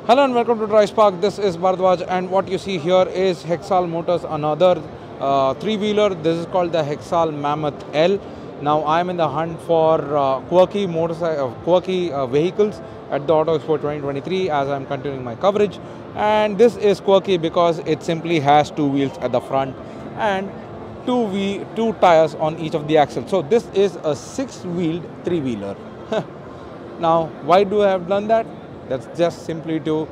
Hello and welcome to DriveSpark. This is Bharadwaj, and what you see here is Hexall Motors, another three-wheeler. This is called the Hexall Mammoth L. Now I am in the hunt for quirky vehicles at the Auto Expo 2023 as I am continuing my coverage. And this is quirky because it simply has two wheels at the front and two tires on each of the axles. So this is a six-wheeled three-wheeler. Now, why do I have done that? That's just simply to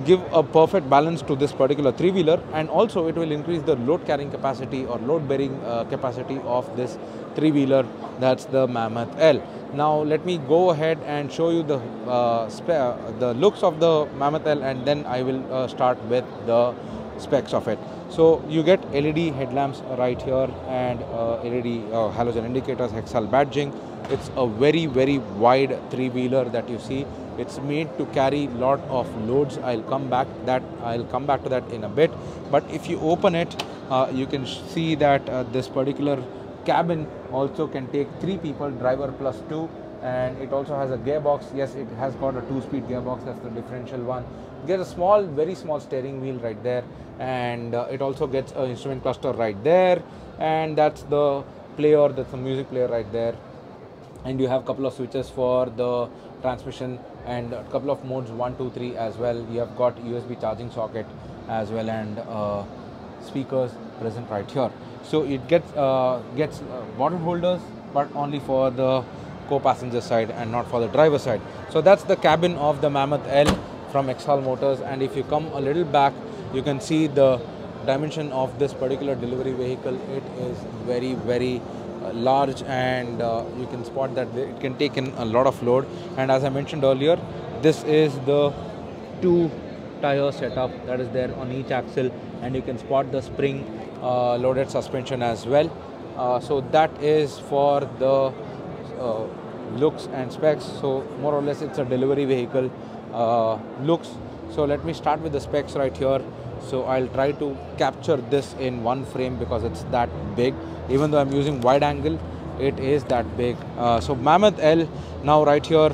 give a perfect balance to this particular three-wheeler, and also it will increase the load carrying capacity or load bearing capacity of this three-wheeler. That's the Mammoth L. Now let me go ahead and show you the looks of the Mammoth L, and then I will start with the specs of it. So you get LED headlamps right here and LED halogen indicators, Hexall badging. It's a very wide three-wheeler that you see. It's made to carry lot of loads. I'll come back to that in a bit. But if you open it, you can see that this particular cabin also can take three people, driver plus two, and it also has a gearbox. Yes, it has got a two-speed gearbox. That's the differential one. Gets a very small steering wheel right there, and it also gets an instrument cluster right there, and that's the player. That's the music player right there. And you have a couple of switches for the transmission and a couple of modes 1, 2, 3 as well. You have got USB charging socket as well, and speakers present right here. So it gets bottle holders, but only for the co-passenger side and not for the driver side. So that's the cabin of the Mammoth L from Hexall Motors. And if you come a little back, you can see the dimension of this particular delivery vehicle. It is very large, and you can spot that it can take in a lot of load. And as I mentioned earlier, this is the two tire setup that is there on each axle, and you can spot the spring loaded suspension as well. So that is for the looks and specs. So more or less it's a delivery vehicle looks. So let me start with the specs right here. So I'll try to capture this in one frame because it's that big. Even though I'm using wide angle, it is that big. So Mammoth L now right here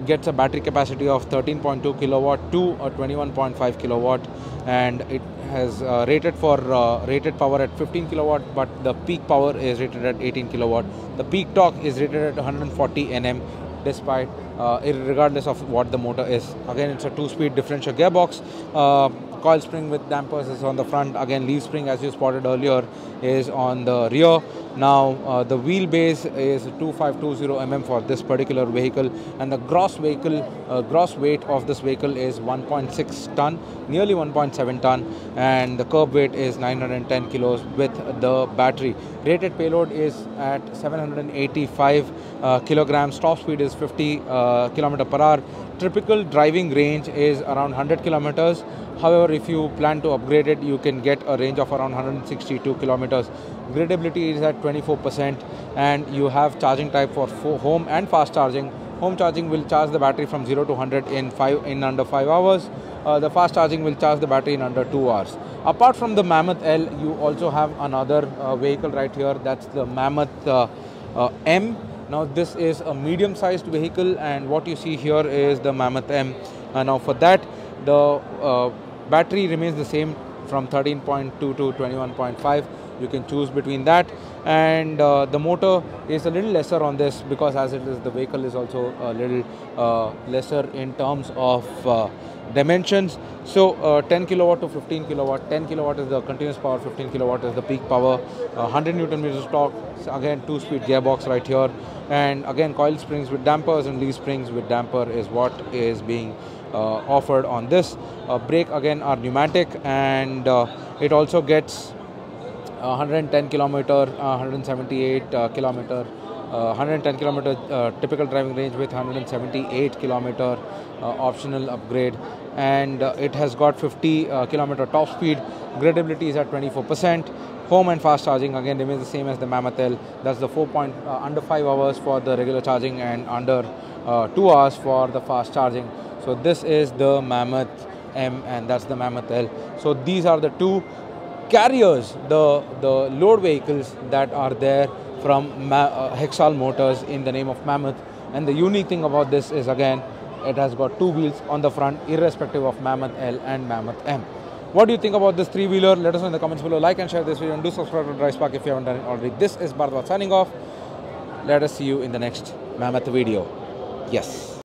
gets a battery capacity of 13.2 kilowatt to a 21.5 kilowatt, and it has rated power at 15 kilowatt, but the peak power is rated at 18 kilowatt. The peak torque is rated at 140 Nm, despite regardless of what the motor is. Again, it's a two-speed differential gearbox. Coil spring with dampers is on the front. Again, leaf spring, as you spotted earlier, is on the rear. Now the wheelbase is 2520 mm for this particular vehicle, and the gross weight of this vehicle is 1.6 ton, nearly 1.7 ton, and the curb weight is 910 kilos with the battery. Rated payload is at 785 kilograms. Top speed is 50 km per hour. Typical driving range is around 100 kilometers. However, if you plan to upgrade it, you can get a range of around 162 kilometers. Gradability is at 24%, and you have charging type for home and fast charging. Home charging will charge the battery from 0 to 100 in under 5 hours. The fast charging will charge the battery in under 2 hours. Apart from the Mammoth L, you also have another vehicle right here. That's the Mammoth M. Now this is a medium-sized vehicle, and what you see here is the Mammoth M. Now for that, the battery remains the same from 13.2 to 21.5. You can choose between that, and the motor is a little lesser on this because as it is, the vehicle is also a little lesser in terms of dimensions. So 10 kilowatt to 15 kilowatt. 10 kilowatt is the continuous power, 15 kilowatt is the peak power. 100 Newton meters torque. Again, two-speed gearbox right here, and again coil springs with dampers and leaf springs with damper is what is being offered on this. Brake again are pneumatic, and it also gets 110 kilometer, 178 kilometer, 110 kilometer typical driving range with 178 kilometer optional upgrade, and it has got 50 kilometer top speed. Gradability is at 24%. Home and fast charging again remains the same as the Mammoth L. That's the under 5 hours for the regular charging and under 2 hours for the fast charging. So this is the Mammoth M, and that's the Mammoth L. So these are the two carriers, the load vehicles that are there from Hexall Motors in the name of Mammoth. And the unique thing about this is, again, it has got 2 wheels on the front, irrespective of Mammoth L and Mammoth M. What do you think about this 3-wheeler? Let us know in the comments below. Like and share this video, and do subscribe to DriveSpark if you haven't done it already. This is Bharadwaj signing off. Let us see you in the next Mammoth video. Yes.